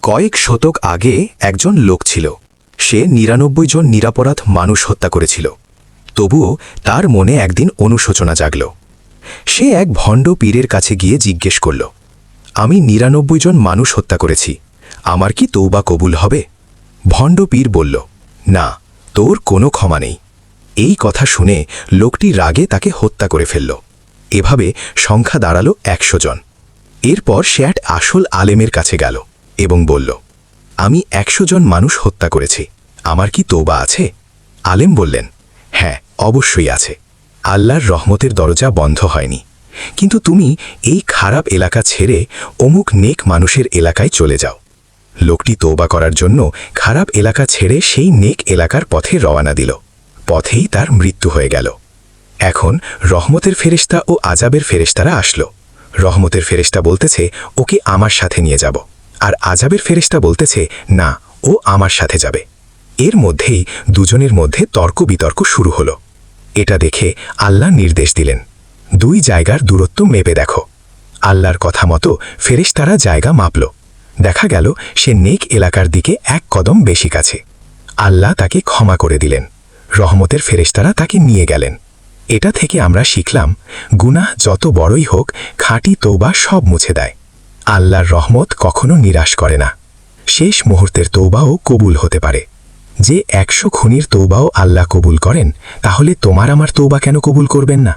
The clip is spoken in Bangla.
কয়েক শতক আগে একজন লোক ছিল। সে ৯৯ জন নিরাপরাধ মানুষ হত্যা করেছিল। তবুও তার মনে একদিন অনুশোচনা জাগল। সে এক ভণ্ড পীরের কাছে গিয়ে জিজ্ঞেস করল, আমি ৯৯ জন মানুষ হত্যা করেছি, আমার কি তৌবা কবুল হবে? ভণ্ড পীর বলল, না, তোর কোনো ক্ষমা নেই। এই কথা শুনে লোকটি রাগে তাকে হত্যা করে ফেলল। এভাবে সংখ্যা দাঁড়াল ১০০ জন। এরপর সে এক আসল আলেমের কাছে গেল এবং বলল, আমি ১০০ জন মানুষ হত্যা করেছি, আমার কি তৌবা আছে? আলেম বললেন, হ্যাঁ, অবশ্যই আছে। আল্লাহর রহমতের দরজা বন্ধ হয়নি, কিন্তু তুমি এই খারাপ এলাকা ছেড়ে অমুক নেক মানুষের এলাকায় চলে যাও। লোকটি তৌবা করার জন্য খারাপ এলাকা ছেড়ে সেই নেক এলাকার পথে রওয়ানা দিল। পথেই তার মৃত্যু হয়ে গেল। এখন রহমতের ফেরেশতা ও আজাবের ফেরেশতারা আসলো। রহমতের ফেরেশতা বলতেছে, ওকে আমার সাথে নিয়ে যাব, আর আজাবের ফেরেশতা বলতেছে, না, ও আমার সাথে যাবে। এর মধ্যেই দুজনের মধ্যে তর্ক বিতর্ক শুরু হলো। এটা দেখে আল্লাহ নির্দেশ দিলেন, দুই জায়গার দূরত্ব মেপে দেখো। আল্লাহর কথা মতো ফেরেশতারা জায়গা মাপল। দেখা গেল সে নেক এলাকার দিকে এক কদম বেশি কাছে। আল্লাহ তাকে ক্ষমা করে দিলেন। রহমতের ফেরেশতারা তাকে নিয়ে গেলেন। এটা থেকে আমরা শিখলাম, গুনাহ যত বড়ই হোক, খাঁটি তৌবা সব মুছে দেয়। আল্লাহর রহমত কখনো নিরাশ করে না। শেষ মুহূর্তের তৌবাও কবুল হতে পারে। যে ১০০ খুনির তৌবাও আল্লাহ কবুল করেন, তাহলে তোমার আমার তৌবা কেন কবুল করবেন না?